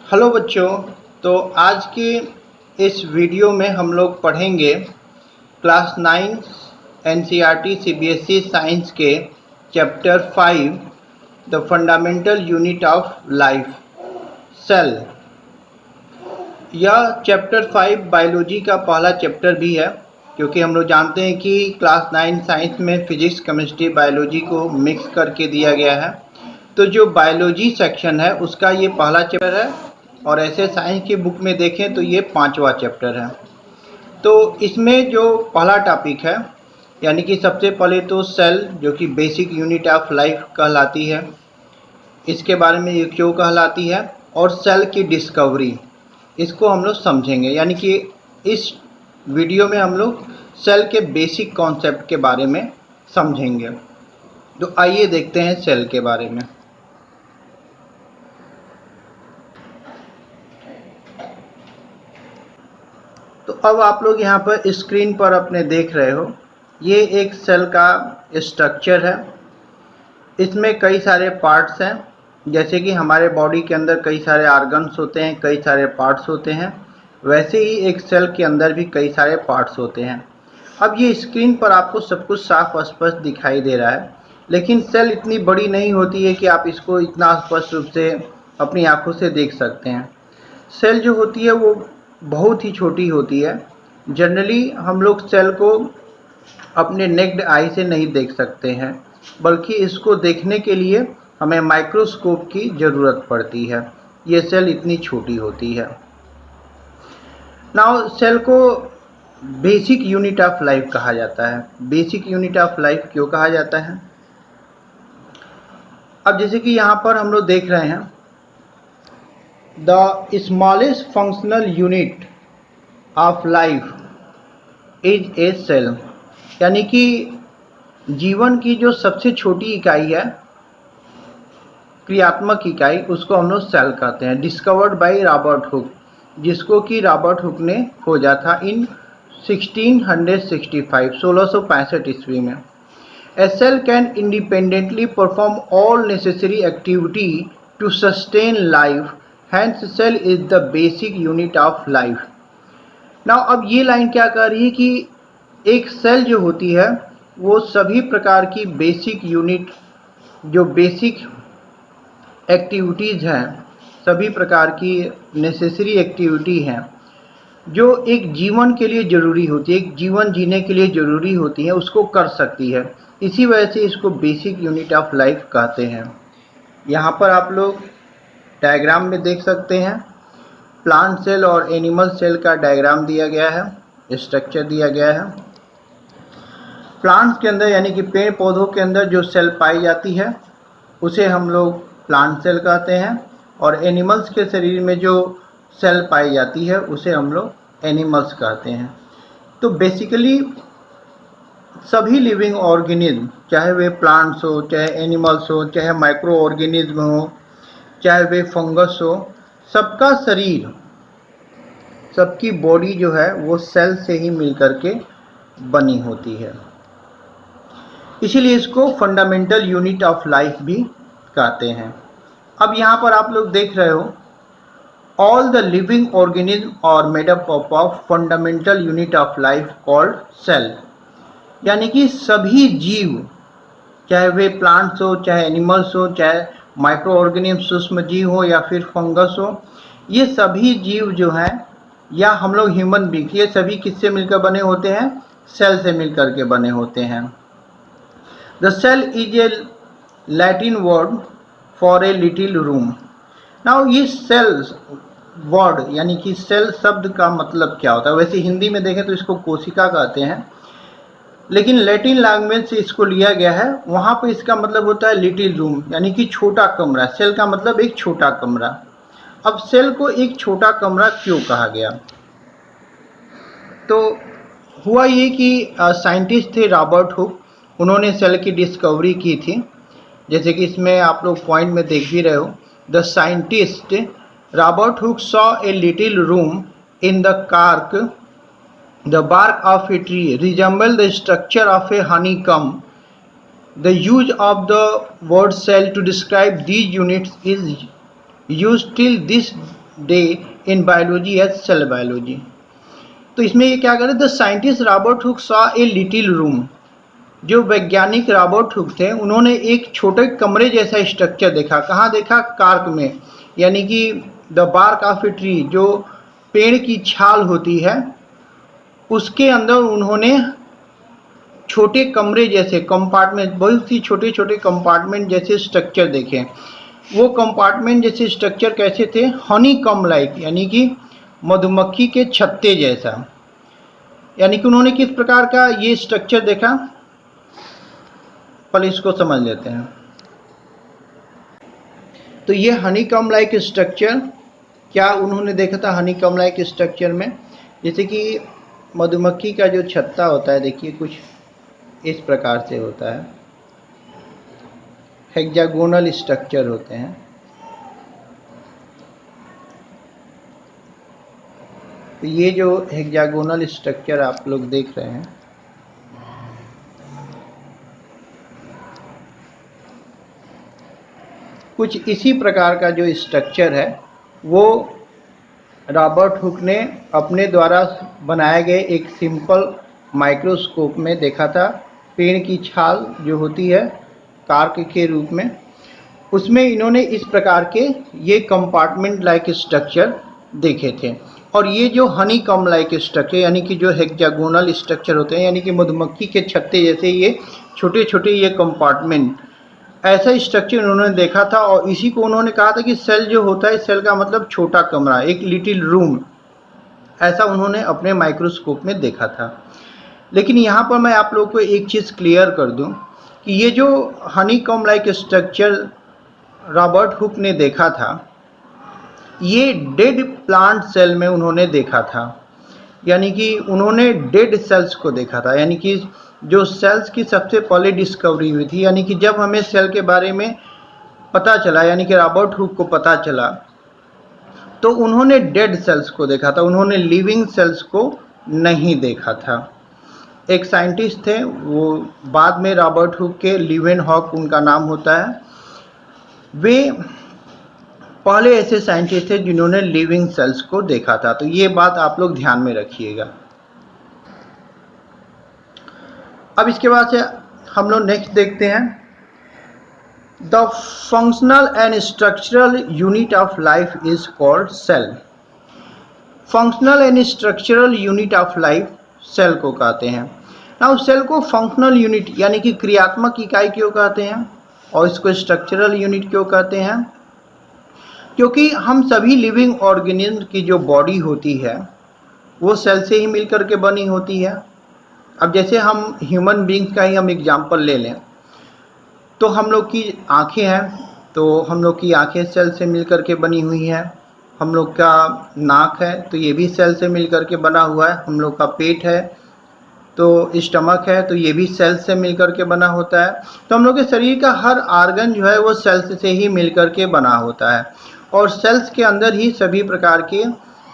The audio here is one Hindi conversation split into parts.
हेलो बच्चों। तो आज की इस वीडियो में हम लोग पढ़ेंगे क्लास 9 एनसीईआरटी सीबीएसई साइंस के chapter 5 the fundamental unit of life cell. यह चैप्टर 5 बायोलॉजी का पहला चैप्टर भी है, क्योंकि हम लोग जानते हैं कि क्लास 9 साइंस में फिजिक्स केमिस्ट्री बायोलॉजी को मिक्स करके दिया गया है। तो जो बायोलॉजी सेक्शन है उसका ये पहला चैप्टर है, और ऐसे साइंस की बुक में देखें तो ये 5वां चैप्टर है। तो इसमें जो पहला टॉपिक है, यानी कि सबसे पहले तो सेल, जो कि बेसिक यूनिट ऑफ लाइफ कहलाती है, इसके बारे में ये क्यों कहलाती है, और सेल की डिस्कवरी, इसको हम लोग समझेंगे। यानी कि इस वीडियो में हम लोग सेल के बेसिक कॉन्सेप्ट के बारे में समझेंगे। तो आइए देखते हैं सेल के बारे में। तो अब आप लोग यहाँ पर स्क्रीन पर अपने देख रहे हो, ये एक सेल का स्ट्रक्चर है। इसमें कई सारे पार्ट्स हैं, जैसे कि हमारे बॉडी के अंदर कई सारे ऑर्गन्स होते हैं, कई सारे पार्ट्स होते हैं, वैसे ही एक सेल के अंदर भी कई सारे पार्ट्स होते हैं। अब ये स्क्रीन पर आपको सब कुछ साफ स्पष्ट दिखाई दे रहा है, लेकिन सेल इतनी बड़ी नहीं होती है कि आप इसको इतना स्पष्ट रूप से अपनी आंखों से देख सकते हैं। सेल जो होती है वो बहुत ही छोटी होती है। जनरली हम लोग सेल को अपने नेक्ड आई से नहीं देख सकते हैं, बल्कि इसको देखने के लिए हमें माइक्रोस्कोप की ज़रूरत पड़ती है। ये सेल इतनी छोटी होती है। नाउ सेल को बेसिक यूनिट ऑफ लाइफ कहा जाता है। बेसिक यूनिट ऑफ लाइफ क्यों कहा जाता है? अब जैसे कि यहाँ पर हम लोग देख रहे हैं, the smallest functional unit of life is a cell. यानी कि जीवन की जो सबसे छोटी इकाई है, क्रियात्मक इकाई, उसको हम लोग सेल कहते हैं। डिस्कवर्ड बाय रॉबर्ट हुक, जिसको कि रॉबर्ट हुक ने खोजा था इन 1665 ईस्वी में। A cell can independently perform all necessary activity to sustain life. Hence, cell is the basic unit of life. Now, अब ये लाइन क्या कह रही है कि एक सेल जो होती है वो सभी प्रकार की बेसिक यूनिट, जो बेसिक एक्टिविटीज़ हैं, सभी प्रकार की नेसेसरी एक्टिविटी हैं जो एक जीवन के लिए ज़रूरी होती है, एक जीवन जीने के लिए ज़रूरी होती है, उसको कर सकती है। इसी वजह से इसको बेसिक यूनिट ऑफ लाइफ कहते हैं। यहाँ पर आप लोग डायग्राम में देख सकते हैं, प्लांट सेल और एनिमल सेल का डायग्राम दिया गया है, स्ट्रक्चर दिया गया है। प्लांट्स के अंदर, यानी कि पेड़ पौधों के अंदर जो सेल पाई जाती है उसे हम लोग प्लांट सेल कहते हैं, और एनिमल्स के शरीर में जो सेल पाई जाती है उसे हम लोग एनिमल्स कहते हैं। तो बेसिकली सभी लिविंग ऑर्गेनिज्म, चाहे वे प्लांट्स हो, चाहे एनिमल्स हो, चाहे माइक्रो ऑर्गेनिज्म हो, चाहे वे फंगस हो, सबका शरीर, सबकी बॉडी जो है वो सेल से ही मिलकर के बनी होती है। इसीलिए इसको फंडामेंटल यूनिट ऑफ लाइफ भी कहते हैं। अब यहाँ पर आप लोग देख रहे हो, all the living organism are made up of fundamental unit of life called cell. यानी कि सभी जीव, चाहे वे प्लांट्स हो, चाहे एनिमल्स हो, चाहे माइक्रो ऑर्गेनिज्म सूक्ष्म जीव हो, या फिर फंगस हो, ये सभी जीव जो हैं, या हम लोग ह्यूमन बींग, ये सभी किससे मिलकर बने होते हैं? सेल से मिलकर के बने होते हैं। The cell is a Latin word for a little room. Now ये सेल वर्ड, यानी कि सेल शब्द का मतलब क्या होता है? वैसे हिंदी में देखें तो इसको कोशिका कहते हैं, लेकिन लैटिन लैंग्वेज से इसको लिया गया है। वहाँ पर इसका मतलब होता है लिटिल रूम, यानी कि छोटा कमरा। सेल का मतलब एक छोटा कमरा। अब सेल को एक छोटा कमरा क्यों कहा गया? तो हुआ ये कि साइंटिस्ट थे रॉबर्ट हुक, उन्होंने सेल की डिस्कवरी की थी। जैसे कि इसमें आप लोग पॉइंट में देख भी रहे हो, the scientist Robert Hooke saw a little room in the cork. The bark of a tree resembles the structure of a honeycomb. The use of the word cell to describe these units is used till this day in biology as cell biology. तो इसमें ये क्या करे, the scientist Robert Hooke saw a little room. जो वैज्ञानिक रॉबर्ट हुक थे उन्होंने एक छोटे कमरे जैसा स्ट्रक्चर देखा। कहाँ देखा? कार्क में, यानी कि the bark of a tree, जो पेड़ की छाल होती है उसके अंदर उन्होंने छोटे कमरे जैसे कंपार्टमेंट, बहुत ही छोटे छोटे कंपार्टमेंट जैसे स्ट्रक्चर देखे। वो कंपार्टमेंट जैसे स्ट्रक्चर कैसे थे? हनी कम लाइक, यानी कि मधुमक्खी के छत्ते जैसा। यानी कि उन्होंने किस प्रकार का ये स्ट्रक्चर देखा, पहले इसको समझ लेते हैं। तो ये हनी कम लाइक स्ट्रक्चर क्या उन्होंने देखा था? हनी कम लाइक स्ट्रक्चर में जैसे कि मधुमक्खी का जो छत्ता होता है, देखिए कुछ इस प्रकार से होता है, हेक्सागोनल स्ट्रक्चर होते हैं। तो ये जो हेक्सागोनल स्ट्रक्चर आप लोग देख रहे हैं, कुछ इसी प्रकार का जो स्ट्रक्चर है वो रॉबर्ट हुक ने अपने द्वारा बनाए गए एक सिंपल माइक्रोस्कोप में देखा था। पेड़ की छाल जो होती है कार्क के रूप में, उसमें इन्होंने इस प्रकार के ये कंपार्टमेंट लाइक स्ट्रक्चर देखे थे। और ये जो हनी कम लाइक स्ट्रक्चर, यानी कि जो हेक्सागोनल स्ट्रक्चर होते हैं, यानी कि मधुमक्खी के छत्ते जैसे ये छोटे छोटे ये कंपार्टमेंट, ऐसा स्ट्रक्चर उन्होंने देखा था। और इसी को उन्होंने कहा था कि सेल जो होता है, सेल का मतलब छोटा कमरा, एक लिटिल रूम, ऐसा उन्होंने अपने माइक्रोस्कोप में देखा था। लेकिन यहाँ पर मैं आप लोगों को एक चीज़ क्लियर कर दूं कि ये जो हनी कम लाइक स्ट्रक्चर रॉबर्ट हुक ने देखा था, ये डेड प्लांट सेल में उन्होंने देखा था। यानी कि उन्होंने डेड सेल्स को देखा था, यानी कि जो सेल्स की सबसे पहले डिस्कवरी हुई थी, यानी कि जब हमें सेल के बारे में पता चला, यानी कि रॉबर्ट हुक को पता चला, तो उन्होंने डेड सेल्स को देखा था, उन्होंने लिविंग सेल्स को नहीं देखा था। एक साइंटिस्ट थे, वो बाद में रॉबर्ट हुक के लीवेनहॉक उनका नाम होता है, वे पहले ऐसे साइंटिस्ट थे जिन्होंने लिविंग सेल्स को देखा था। तो ये बात आप लोग ध्यान में रखिएगा। अब इसके बाद से हम लोग नेक्स्ट देखते हैं, the functional and structural unit of life is called cell. Functional and structural unit of life cell को कहते हैं। नाउ सेल को फंक्शनल यूनिट यानी कि क्रियात्मक इकाई क्यों कहते हैं, और इसको स्ट्रक्चरल यूनिट क्यों कहते हैं? क्योंकि हम सभी लिविंग ऑर्गेनिज्म की जो बॉडी होती है वो सेल से ही मिलकर के बनी होती है। अब जैसे हम ह्यूमन बींग्स का ही हम एग्जांपल ले लें, तो हम लोग की आँखें हैं, तो हम लोग की आँखें सेल से मिलकर के बनी हुई हैं। हम लोग का नाक है तो ये भी सेल से मिलकर के बना हुआ है। हम लोग का पेट है तो स्टमक है, तो ये भी सेल से मिलकर के बना होता है। तो हम लोग के शरीर का हर आर्गन जो है वो सेल्स से ही मिलकर के बना होता है, और सेल्स के अंदर ही सभी प्रकार के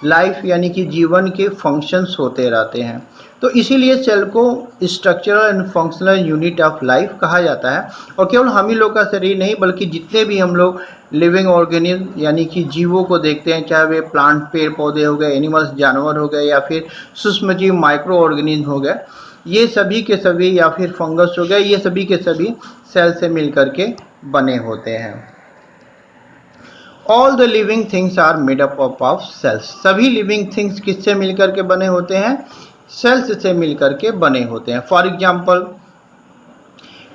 लाइफ यानी कि जीवन के फंक्शंस होते रहते हैं। तो इसीलिए सेल को structural and functional unit of life कहा जाता है। और केवल हम ही लोग का शरीर नहीं, बल्कि जितने भी हम लोग लिविंग ऑर्गेनिज्म यानी कि जीवों को देखते हैं, चाहे वे प्लांट पेड़ पौधे हो गए, एनिमल्स जानवर हो गए, या फिर सूक्ष्म जीव माइक्रो ऑर्गेनिज्म हो गए, ये सभी के सभी, या फिर फंगस हो गए, ये सभी के सभी सेल से मिलकर के बने होते हैं। All the living things are made up of cells. सभी लिविंग थिंग्स किससे मिलकर के बने होते हैं? सेल्स से मिलकर के बने होते हैं। For example,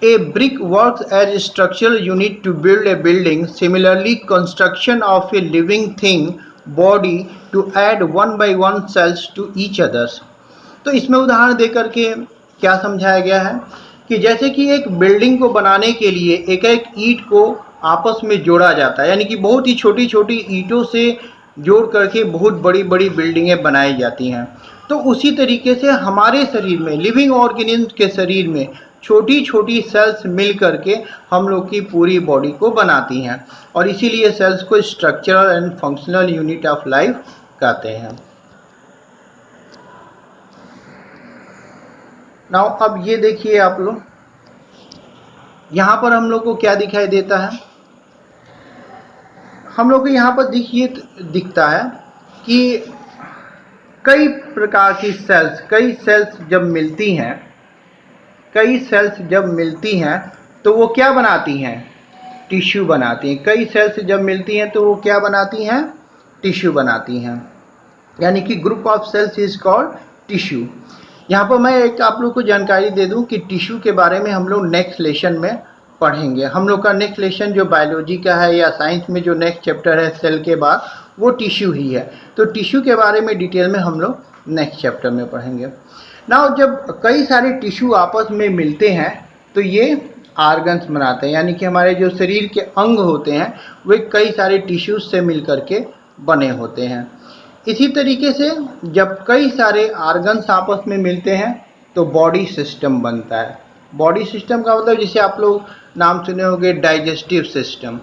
a brick works as structural unit to build a building, similarly construction of a living thing body to add one by one cells to each others. तो इसमें उदाहरण देकर के क्या समझाया गया है कि जैसे कि एक बिल्डिंग को बनाने के लिए एक एक ईंट को आपस में जोड़ा जाता है, यानी कि बहुत ही छोटी छोटी ईंटों से जोड़ करके बहुत बड़ी बड़ी बिल्डिंगें बनाई जाती हैं। तो उसी तरीके से हमारे शरीर में, लिविंग ऑर्गेनिज्म के शरीर में छोटी छोटी सेल्स मिल करके हम लोग की पूरी बॉडी को बनाती हैं, और इसीलिए सेल्स को structural and functional unit of life कहते हैं। नाउ अब ये देखिए आप लोग, यहाँ पर हम लोग को क्या दिखाई देता है? हम लोग को यहाँ पर दिखता है कि कई प्रकार की सेल्स, कई सेल्स जब मिलती हैं तो वो क्या बनाती हैं? टिश्यू बनाती हैं। कई सेल्स जब मिलती हैं तो वो क्या बनाती हैं? टिश्यू बनाती हैं। यानी कि group of cells is called tissue. यहाँ पर मैं एक आप लोग को जानकारी दे दूँ कि टिश्यू के बारे में हम लोग नेक्स्ट लेसन में पढ़ेंगे। हम लोग का नेक्स्ट लेसन जो बायोलॉजी का है या साइंस में जो नेक्स्ट चैप्टर है सेल के बाद, वो टिश्यू ही है। तो टिश्यू के बारे में डिटेल में हम लोग नेक्स्ट चैप्टर में पढ़ेंगे। नाउ जब कई सारे टिश्यू आपस में मिलते हैं तो ये आर्गन्स बनाते हैं। यानी कि हमारे जो शरीर के अंग होते हैं वे कई सारे टिश्यूज से मिल करके बने होते हैं। इसी तरीके से जब कई सारे आर्गन्स आपस में मिलते हैं तो बॉडी सिस्टम बनता है। बॉडी सिस्टम का मतलब जैसे आप लोग नाम सुने होंगे डाइजेस्टिव सिस्टम,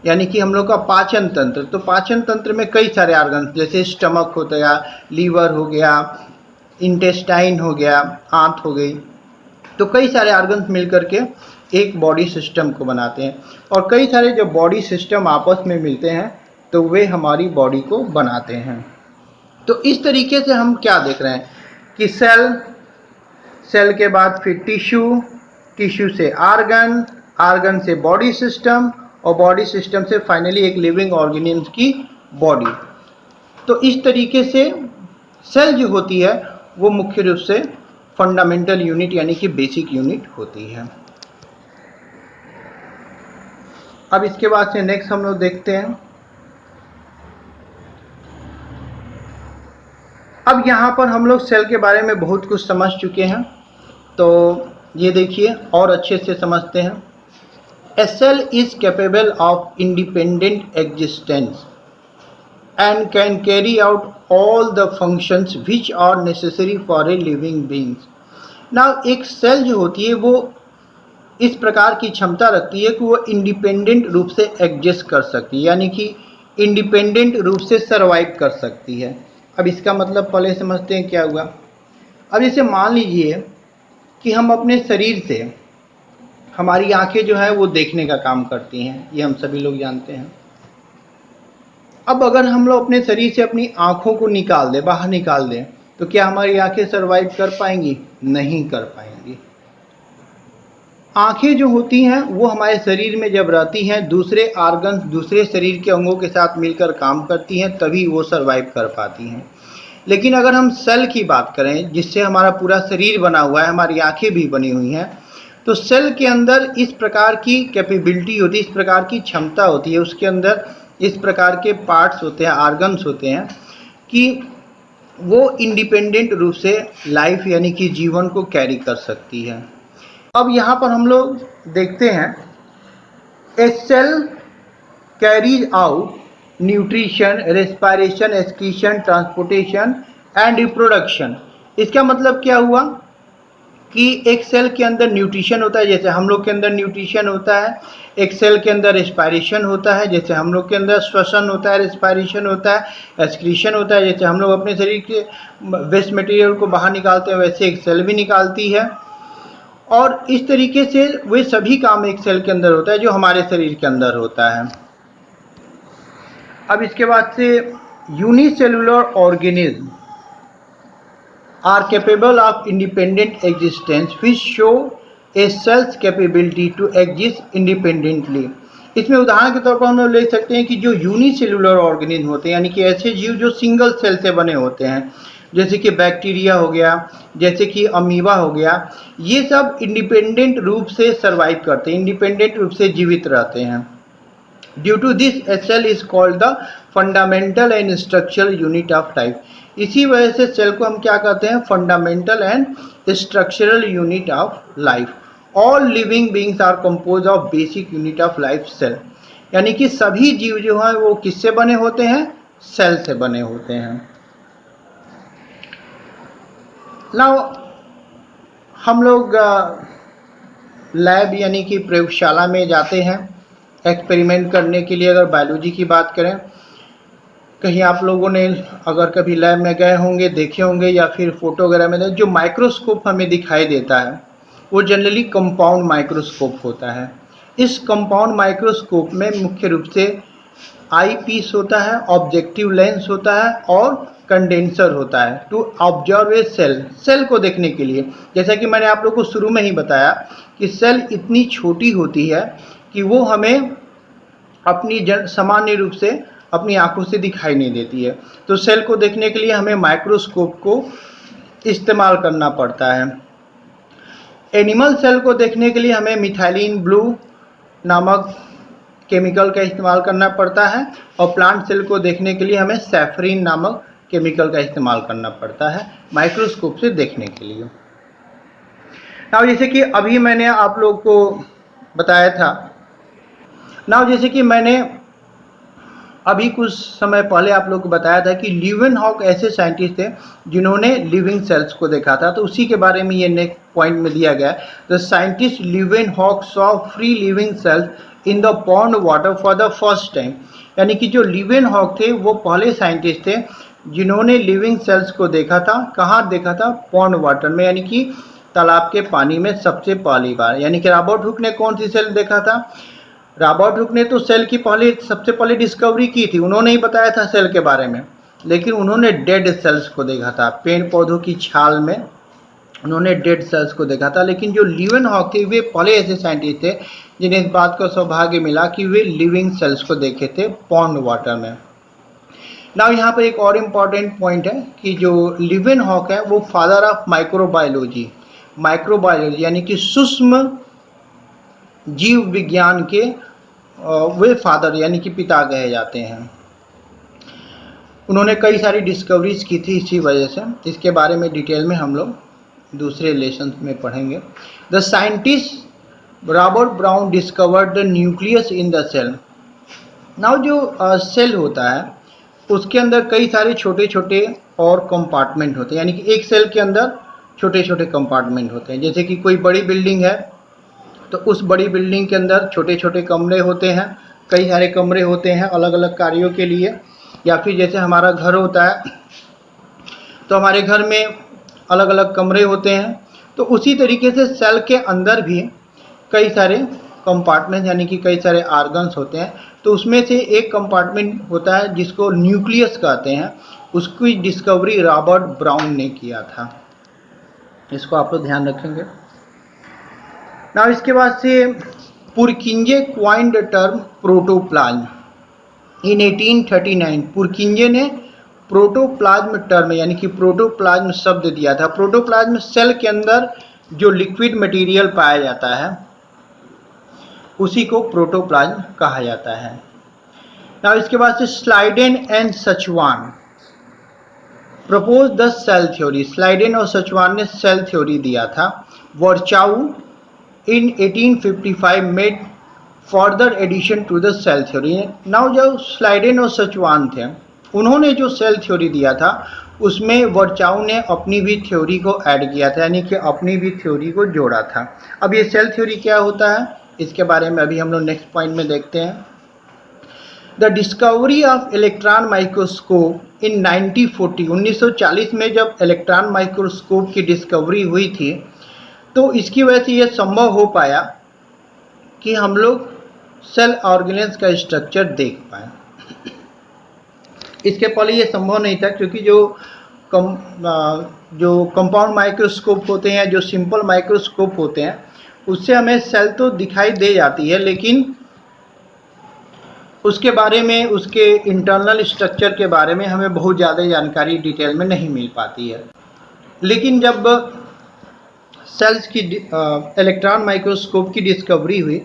यानी कि हम लोग का पाचन तंत्र। तो पाचन तंत्र में कई सारे आर्गन्स जैसे स्टमक हो गया, लीवर हो गया, इंटेस्टाइन हो गया, आंत हो गई। तो कई सारे आर्गन्स मिल करके एक बॉडी सिस्टम को बनाते हैं। और कई सारे जब बॉडी सिस्टम आपस में मिलते हैं तो वे हमारी बॉडी को बनाते हैं। तो इस तरीके से हम क्या देख रहे हैं कि सेल के बाद फिर टिश्यू से आर्गन से बॉडी सिस्टम और बॉडी सिस्टम से फाइनली एक लिविंग ऑर्गेनिज्म की बॉडी। तो इस तरीके से सेल जो होती है वो मुख्य रूप से फंडामेंटल यूनिट यानी कि बेसिक यूनिट होती है। अब इसके बाद से नेक्स्ट हम लोग देखते हैं। अब यहाँ पर हम लोग सेल के बारे में बहुत कुछ समझ चुके हैं, तो ये देखिए और अच्छे से समझते हैं। A cell is capable of independent existence and can carry out all the functions which are necessary for a living being. Now एक सेल जो होती है वो इस प्रकार की क्षमता रखती है कि वो इंडिपेंडेंट रूप से एग्जिस्ट कर सकती है, यानी कि इंडिपेंडेंट रूप से सरवाइव कर सकती है। अब इसका मतलब पहले समझते हैं क्या हुआ। अब जैसे मान लीजिए कि हम अपने शरीर से, हमारी आंखें जो है वो देखने का काम करती हैं, ये हम सभी लोग जानते हैं। अब अगर हम लोग अपने शरीर से अपनी आंखों को निकाल दें, बाहर निकाल दें, तो क्या हमारी आंखें सरवाइव कर पाएंगी? नहीं कर पाएंगी। आंखें जो होती हैं वो हमारे शरीर में जब रहती हैं, दूसरे आर्गन्स दूसरे शरीर के अंगों के साथ मिलकर काम करती हैं, तभी वो सरवाइव कर पाती हैं। लेकिन अगर हम सेल की बात करें जिससे हमारा पूरा शरीर बना हुआ है, हमारी आंखें भी बनी हुई हैं, तो सेल के अंदर इस प्रकार की कैपेबिलिटी होती है, इस प्रकार की क्षमता होती है, उसके अंदर इस प्रकार के पार्ट्स होते हैं, आर्गन्स होते हैं कि वो इंडिपेंडेंट रूप से लाइफ यानी कि जीवन को कैरी कर सकती है। अब यहाँ पर हम लोग देखते हैं, a cell carries out nutrition, respiration, excretion, transportation and reproduction. इसका मतलब क्या हुआ कि एक सेल के अंदर न्यूट्रिशन होता है, जैसे हम लोग के अंदर न्यूट्रिशन होता है। एक सेल के अंदर रेस्पिरेशन होता है, जैसे हम लोग के अंदर श्वसन होता है, रेस्पिरेशन होता है, एक्सक्रीशन होता है, जैसे हम लोग अपने शरीर के वेस्ट मटेरियल को बाहर निकालते हैं वैसे एक सेल भी निकालती है। और इस तरीके से वे सभी काम एक सेल के अंदर होता है जो हमारे शरीर के अंदर होता है। अब इसके बाद से unicellular organism are capable of independent existence which show a cell's capability to exist independently। इसमें उदाहरण के तौर पर हम लोग ले सकते हैं कि जो यूनिसेलुलर ऑर्गेनिज्म होते हैं, यानी कि ऐसे जीव जो सिंगल सेल से बने होते हैं, जैसे कि बैक्टीरिया हो गया, जैसे कि अमीबा हो गया, ये सब इंडिपेंडेंट रूप से सर्वाइव करते हैं, इंडिपेंडेंट रूप से जीवित रहते हैं। Due to this a cell is called the fundamental and structural unit of life. इसी वजह से सेल को हम क्या कहते हैं? Fundamental and structural unit of life. All living beings are compose of basic unit of life cell. यानी कि सभी जीव जो हैं वो किससे बने होते हैं? सेल से बने होते हैं। नाउ हम लोग लैब यानी कि प्रयोगशाला में जाते हैं एक्सपेरिमेंट करने के लिए। अगर बायोलॉजी की बात करें, कहीं आप लोगों ने अगर कभी लैब में गए होंगे, देखे होंगे, या फिर फोटो वगैरह में जो माइक्रोस्कोप हमें दिखाई देता है वो जनरली कंपाउंड माइक्रोस्कोप होता है। इस कंपाउंड माइक्रोस्कोप में मुख्य रूप से आई पीस होता है, ऑब्जेक्टिव लेंस होता है और कंडेंसर होता है to observe a cell, cell को देखने के लिए। जैसा कि मैंने आप लोग को शुरू में ही बताया कि सेल इतनी छोटी होती है कि वो हमें अपनी सामान्य रूप से अपनी आंखों से दिखाई नहीं देती है। तो सेल को देखने के लिए हमें माइक्रोस्कोप को इस्तेमाल करना पड़ता है। एनिमल सेल को देखने के लिए हमें मिथाइलिन ब्लू नामक केमिकल का इस्तेमाल करना पड़ता है और प्लांट सेल को देखने के लिए हमें सैफरीन नामक केमिकल का इस्तेमाल करना पड़ता है माइक्रोस्कोप से देखने के लिए। नाउ जैसे कि अभी मैंने आप लोग को बताया था, नाउ जैसे कि मैंने अभी कुछ समय पहले आप लोग को बताया था कि लीवेनहॉक ऐसे साइंटिस्ट थे जिन्होंने लिविंग सेल्स को देखा था, तो उसी के बारे में ये नेक्स्ट पॉइंट में दिया गया है। The scientist Leeuwenhoek saw free living cells in the pond water for the first time. यानी कि जो लीवेनहॉक थे वो पहले साइंटिस्ट थे जिन्होंने लिविंग सेल्स को देखा था। कहाँ देखा था? पॉन्ड वाटर में, यानी कि तालाब के पानी में सबसे पहली बार। यानी कि रॉबर्ट हुक ने कौन सी सेल देखा था? रॉबर्ट हुक ने तो सेल की सबसे पहले डिस्कवरी की थी, उन्होंने ही बताया था सेल के बारे में, लेकिन उन्होंने डेड सेल्स को देखा था। पेड़ पौधों की छाल में उन्होंने डेड सेल्स को देखा था। लेकिन जो लीवेनहॉक थे वे पहले ऐसे साइंटिस्ट थे जिन्हें इस बात का सौभाग्य मिला कि वे लिविंग सेल्स को देखे थे पॉन्ड वाटर में। नाउ यहाँ पर एक और इम्पॉर्टेंट पॉइंट है कि जो लीवेनहॉक है वो फादर ऑफ माइक्रोबायोलॉजी यानी कि सूक्ष्म जीव विज्ञान के वे फादर यानी कि पिता कहे जाते हैं। उन्होंने कई सारी डिस्कवरीज की थी इसी वजह से। इसके बारे में डिटेल में हम लोग दूसरे लेसन में पढ़ेंगे। The scientist Robert Brown discovered the nucleus in the cell. Now जो सेल होता है उसके अंदर कई सारे छोटे छोटे और कंपार्टमेंट होते हैं, यानी कि एक सेल के अंदर छोटे छोटे कंपार्टमेंट होते हैं। जैसे कि कोई बड़ी बिल्डिंग है तो उस बड़ी बिल्डिंग के अंदर छोटे छोटे कमरे होते हैं, कई सारे कमरे होते हैं अलग अलग कार्यों के लिए। या फिर जैसे हमारा घर होता है तो हमारे घर में अलग अलग कमरे होते हैं, तो उसी तरीके से सेल के अंदर भी कई सारे कंपार्टमेंट यानी कि कई सारे ऑर्गन्स होते हैं। तो उसमें से एक कंपार्टमेंट होता है जिसको न्यूक्लियस कहते हैं, उसकी डिस्कवरी रॉबर्ट ब्राउन ने किया था। इसको आप लोग ध्यान रखेंगे। ना इसके बाद से पुरकिंजे क्वाइंड टर्म प्रोटोप्लाज्म इन 1839। पुरकिंजे ने प्रोटोप्लाज्म टर्म यानी कि प्रोटोप्लाज्म शब्द दिया था। प्रोटोप्लाज्म सेल के अंदर जो लिक्विड मटेरियल पाया जाता है उसी को प्रोटोप्लाज्म कहा जाता है। ना इसके बाद से Schleiden and Schwann propose the cell theory. Schleiden और सचवान ने सेल थ्योरी दिया था। Virchow in 1855 made further addition to the cell theory। Now जो स्लाइडेन और सचवान थे उन्होंने जो सेल थ्योरी दिया था उसमें वर्चाउ ने अपनी भी थ्योरी को ऐड किया था, यानी कि अपनी भी थ्योरी को जोड़ा था। अब ये सेल थ्योरी क्या होता है इसके बारे में अभी हम लोग नेक्स्ट पॉइंट में देखते हैं। The discovery of electron microscope इन 1940 में जब इलेक्ट्रॉन माइक्रोस्कोप की डिस्कवरी हुई थी तो इसकी वजह से यह संभव हो पाया कि हम लोग सेल ऑर्गेनेल्स का स्ट्रक्चर देख पाए। इसके पहले ये संभव नहीं था क्योंकि जो कंपाउंड माइक्रोस्कोप होते हैं, जो सिंपल माइक्रोस्कोप होते हैं, उससे हमें सेल तो दिखाई दे जाती है लेकिन उसके बारे में, उसके इंटरनल स्ट्रक्चर के बारे में हमें बहुत ज़्यादा जानकारी डिटेल में नहीं मिल पाती है। लेकिन जब सेल्स की इलेक्ट्रॉन माइक्रोस्कोप की डिस्कवरी हुई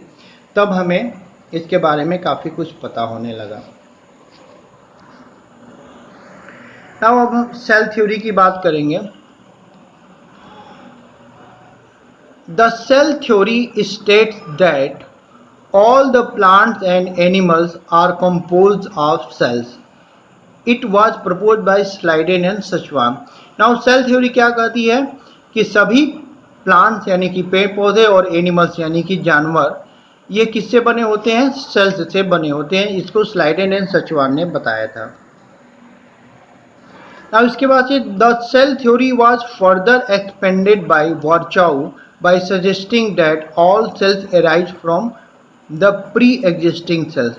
तब हमें इसके बारे में काफ़ी कुछ पता होने लगा। अब हम सेल थ्योरी की बात करेंगे। The cell theory states that all the plants and animals are composed of cells. It was proposed by Slyden and Sachwan. Now cell theory क्या कहती है कि सभी प्लांट्स यानी कि पेड़ पौधे और एनिमल्स यानी कि जानवर ये किससे बने होते हैं? सेल्स से बने होते हैं। इसको स्लाइडेन एंड सचवान ने बताया था। Now इसके बाद से the cell theory was further expanded by Virchow by suggesting that all cells arise from the pre existing cells.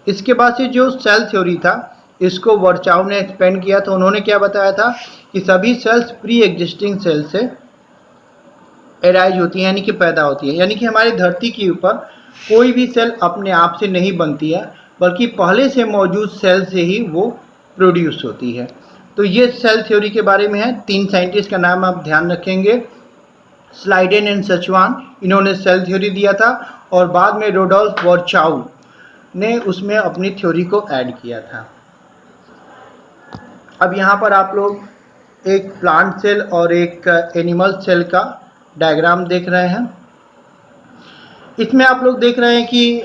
इसके बाद से जो सेल थ्योरी था इसको वर्चाउ ने एक्सपेंड किया। तो उन्होंने क्या बताया था कि सभी सेल्स प्री एग्जिस्टिंग सेल से एराइज होती है, यानी कि पैदा होती है। यानी कि हमारी धरती के ऊपर कोई भी सेल अपने आप से नहीं बनती है, बल्कि पहले से मौजूद सेल से ही वो प्रोड्यूस होती है। तो ये सेल थ्योरी के बारे में है। 3 साइंटिस्ट का नाम आप ध्यान रखेंगे, स्लाइडेन एंड सचवान, इन्होंने सेल थ्योरी दिया था, और बाद में रुडोल्फ वर्चाउ ने उसमें अपनी थ्योरी को ऐड किया था। अब यहाँ पर आप लोग एक प्लांट सेल और एक एनिमल सेल का डायग्राम देख रहे हैं। इसमें आप लोग देख रहे हैं कि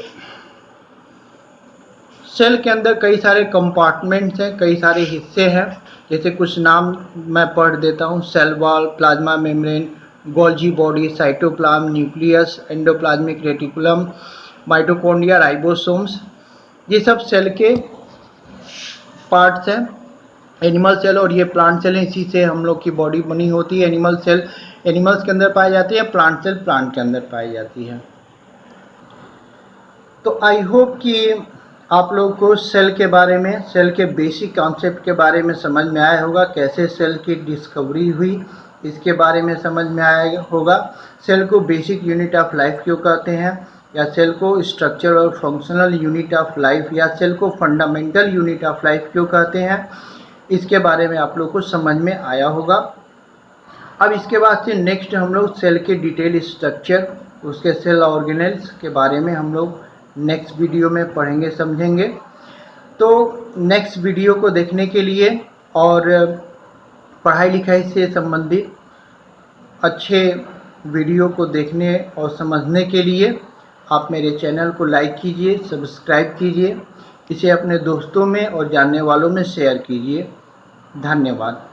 सेल के अंदर कई सारे कंपार्टमेंट्स हैं, कई सारे हिस्से हैं। जैसे कुछ नाम मैं पढ़ देता हूँ: cell wall, plasma membrane, Golgi body, cytoplasm, nucleus, endoplasmic reticulum, mitochondria, ribosomes. ये सब सेल के पार्ट्स हैं। एनिमल सेल और ये प्लांट सेल हैं, इसी से हम लोग की बॉडी बनी होती है। एनिमल सेल एनिमल्स के अंदर पाई जाती है, प्लांट सेल प्लांट के अंदर पाई जाती है। तो आई होप कि आप लोग को सेल के बारे में, सेल के बेसिक कॉन्सेप्ट के बारे में समझ में आया होगा। कैसे सेल की डिस्कवरी हुई इसके बारे में समझ में आया होगा। सेल को बेसिक यूनिट ऑफ लाइफ क्यों कहते हैं, या सेल को स्ट्रक्चर और फंक्शनल यूनिट ऑफ लाइफ, या सेल को फंडामेंटल यूनिट ऑफ लाइफ क्यों कहते हैं, इसके बारे में आप लोग को समझ में आया होगा। अब इसके बाद से नेक्स्ट हम लोग सेल के डिटेल स्ट्रक्चर, उसके सेल ऑर्गेनेल्स के बारे में हम लोग नेक्स्ट वीडियो में पढ़ेंगे, समझेंगे। तो नेक्स्ट वीडियो को देखने के लिए और पढ़ाई लिखाई से संबंधित अच्छे वीडियो को देखने और समझने के लिए आप मेरे चैनल को लाइक कीजिए, सब्सक्राइब कीजिए, इसे अपने दोस्तों में और जानने वालों में शेयर कीजिए। धन्यवाद।